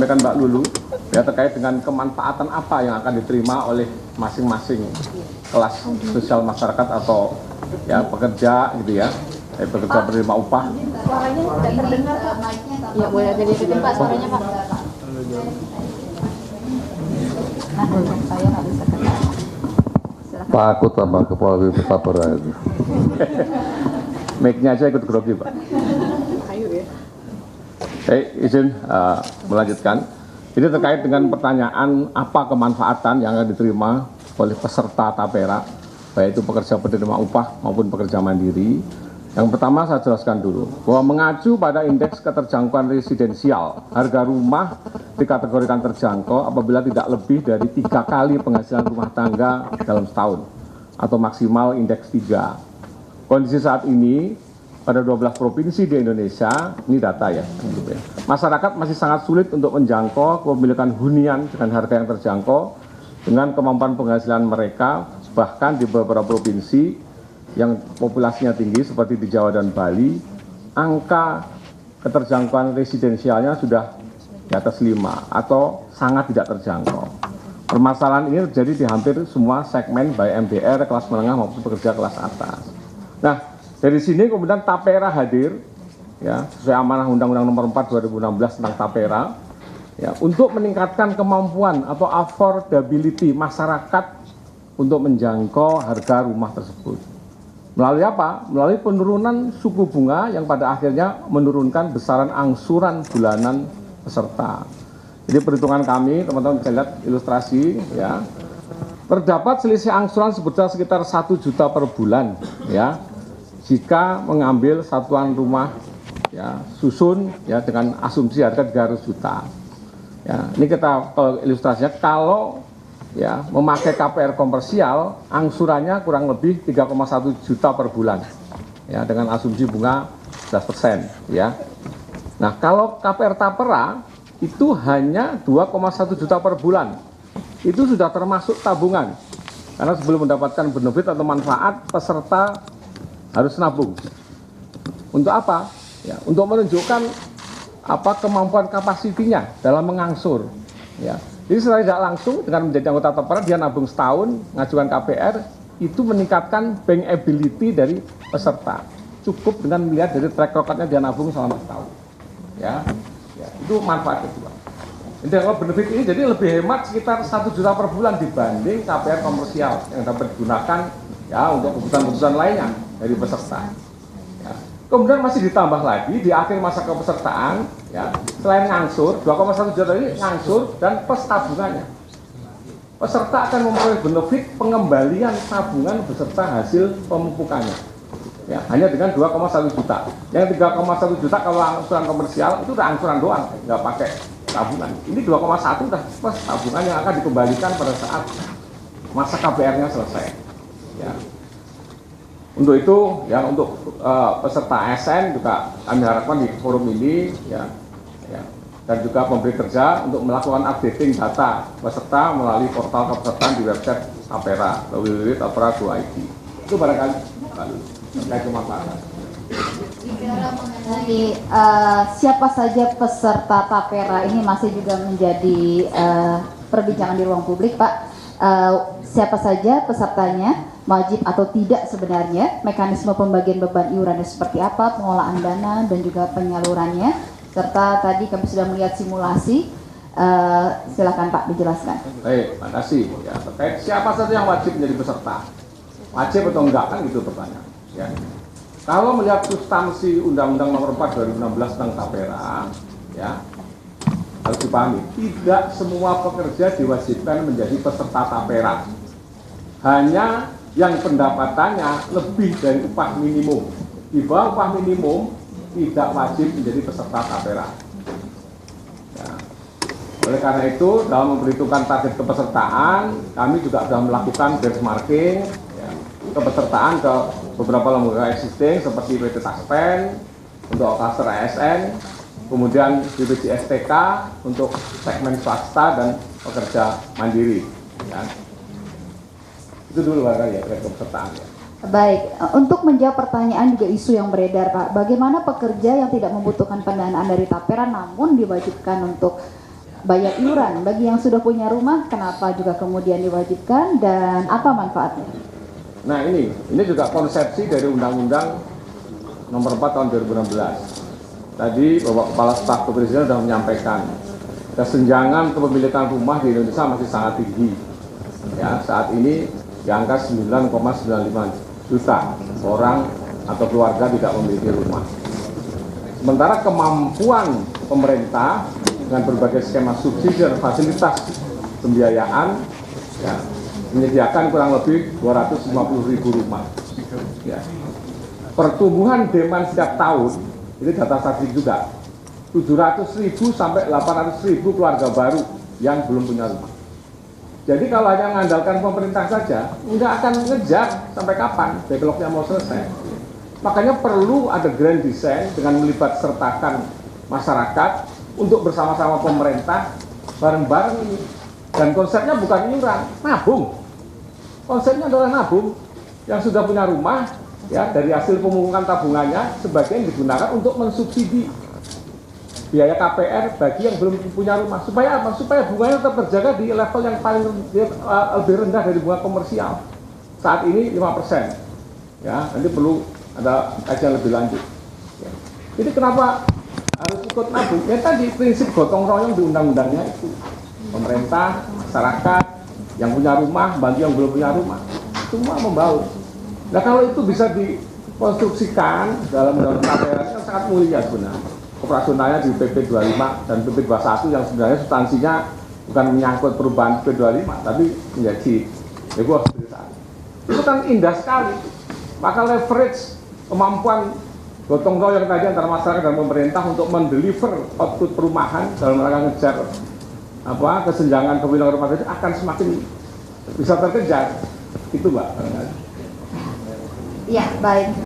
Sampaikan Mbak Lulu ya terkait dengan kemanfaatan apa yang akan diterima oleh masing-masing kelas sosial masyarakat atau ya pekerja gitu ya, pekerja penerima upah. Suaranya tidak terdengar Pak. Ya boleh agak deketin Pak suaranya Pak. Nah untuk saya nggak bisa kenal. Takut sama kepala BPS Tapera itu. Mic-nya aja ikut grogi Pak. Ayo ya. Izin melanjutkan. Ini terkait dengan pertanyaan apa kemanfaatan yang akan diterima oleh peserta tapera, baik itu pekerja penerima upah maupun pekerja mandiri. Yang pertama saya jelaskan dulu, bahwa mengacu pada indeks keterjangkauan residensial, harga rumah dikategorikan terjangkau apabila tidak lebih dari 3 kali penghasilan rumah tangga dalam setahun, atau maksimal indeks 3. Kondisi saat ini, pada 12 provinsi di Indonesia, ini data ya, masyarakat masih sangat sulit untuk menjangkau kepemilikan hunian dengan harga yang terjangkau dengan kemampuan penghasilan mereka, bahkan di beberapa provinsi yang populasinya tinggi seperti di Jawa dan Bali, angka keterjangkauan residensialnya sudah di atas 5 atau sangat tidak terjangkau. Permasalahan ini terjadi di hampir semua segmen baik MDR, kelas menengah maupun pekerja kelas atas. Nah, dari sini kemudian Tapera hadir, ya, sesuai amanah Undang-Undang Nomor 4 2016 tentang Tapera, ya, untuk meningkatkan kemampuan atau affordability masyarakat untuk menjangkau harga rumah tersebut. Melalui apa? Melalui penurunan suku bunga yang pada akhirnya menurunkan besaran angsuran bulanan peserta. Jadi perhitungan kami, teman-teman bisa lihat ilustrasi, ya, terdapat selisih angsuran sebesar sekitar 1 juta per bulan, ya, jika mengambil satuan rumah ya susun ya dengan asumsi harga 300 juta. Ya, ini kita ilustrasinya kalau ya memakai KPR komersial angsurannya kurang lebih 3,1 juta per bulan. Ya, dengan asumsi bunga 11% ya. Nah, kalau KPR Tapera itu hanya 2,1 juta per bulan. Itu sudah termasuk tabungan. Karena sebelum mendapatkan benefit atau manfaat peserta harus nabung. Untuk apa? Ya, untuk menunjukkan apa kemampuan kapasitinya dalam mengangsur. Ya. Jadi secara tidak langsung dengan menjadi anggota Tapera dia nabung setahun, ngajukan KPR, itu meningkatkan bankability dari peserta. Cukup dengan melihat dari track recordnya dia nabung selama setahun. Ya, ya, itu manfaat kedua. Jadi kalau benefit ini jadi lebih hemat sekitar 1 juta per bulan dibanding KPR komersial yang dapat digunakan ya untuk kebutuhan-kebutuhan lainnya dari peserta. Ya. Kemudian masih ditambah lagi di akhir masa kepesertaan, ya, selain ngangsur 2,1 juta ini ngangsur dan plus tabungannya. Peserta akan memperoleh benefit pengembalian tabungan beserta hasil pemupukannya. Ya, hanya dengan 2,1 juta. Yang 3,1 juta kalau angsuran komersial itu udah angsuran doang, nggak pakai tabungan. Ini 2,1 udah plus tabungan yang akan dikembalikan pada saat masa KPR-nya selesai. Ya. Untuk itu, ya untuk peserta ASN juga kami harapkan di forum ini, ya, dan juga pemberi kerja untuk melakukan updating data peserta melalui portal kepesertaan di website Tapera www.tapera.id. Itu barangkali terkait kemanfaatan. Jadi siapa saja peserta Tapera ini masih juga menjadi perbincangan di ruang publik, Pak. Siapa saja pesertanya, wajib atau tidak sebenarnya, mekanisme pembagian beban iurannya seperti apa, pengolahan dana dan juga penyalurannya, serta tadi kami sudah melihat simulasi. Silakan Pak dijelaskan. Baik, terima kasih. Ya, terkait siapa saja yang wajib menjadi peserta, wajib atau enggak kan itu pertanyaan. Ya. Kalau melihat substansi Undang-Undang Nomor 4 2016 tentang Tapera, ya, harus dipahami, tidak semua pekerja diwajibkan menjadi peserta Tapera. Hanya yang pendapatannya lebih dari upah minimum. Di bawah upah minimum tidak wajib menjadi peserta Tapera. Ya. Oleh karena itu, dalam memperhitungkan target kepesertaan, kami juga sudah melakukan benchmarking ya, kepesertaan ke beberapa lembaga existing seperti PT Taspen untuk klaster ASN, kemudian BPJS-TK untuk segmen swasta dan pekerja mandiri. Ya. Itu dulu barangkali ya kepesertaan. Ya. Baik, untuk menjawab pertanyaan juga isu yang beredar, Pak, bagaimana pekerja yang tidak membutuhkan pendanaan dari Tapera namun diwajibkan untuk bayar iuran bagi yang sudah punya rumah, kenapa juga kemudian diwajibkan dan apa manfaatnya? Nah ini juga konsepsi dari Undang-Undang Nomor 4 Tahun 2016. Tadi Bapak Kepala Staf Kepresidenan sudah menyampaikan kesenjangan kepemilikan rumah di Indonesia masih sangat tinggi. Ya, saat ini di angka 9,95 juta orang atau keluarga tidak memiliki rumah. Sementara kemampuan pemerintah dengan berbagai skema subsidi dan fasilitas pembiayaan ya, menyediakan kurang lebih 250.000 rumah. Ya. Pertumbuhan demand setiap tahun, ini data statistik juga, 700.000 sampai 800.000 keluarga baru yang belum punya rumah. Jadi kalau hanya mengandalkan pemerintah saja, nggak akan ngejar sampai kapan backlognya mau selesai. Makanya perlu ada grand design dengan melibat sertakan masyarakat untuk bersama-sama pemerintah bareng-bareng ini. Dan konsepnya bukan iuran, nabung. Konsepnya adalah nabung. Yang sudah punya rumah, ya dari hasil pemungutan tabungannya, sebagian digunakan untuk mensubsidi biaya KPR bagi yang belum punya rumah. Supaya apa? Supaya bunganya tetap terjaga di level yang paling lebih rendah dari bunga komersial. Saat ini 5%. Ya, nanti perlu ada kajian lebih lanjut. Ya. Jadi kenapa harus ikut nabung? Ya tadi prinsip gotong royong di undang-undangnya itu. Pemerintah, masyarakat, yang punya rumah, bagi yang belum punya rumah, semua membaur. Nah kalau itu bisa dikonstruksikan dalam undang-undang tapera yang sangat mulia sebenarnya. Operasionalnya di PP 25 dan PP 21 yang sebenarnya substansinya bukan menyangkut perubahan PP 25, tapi menjadi itu kan indah sekali. Maka leverage kemampuan gotong royong tadi antara masyarakat dan pemerintah untuk mendeliver output perumahan dalam rangka ngejar kesenjangan kepemilikan rumah tadi akan semakin bisa terkejar. Itu Mbak. Ya, baik.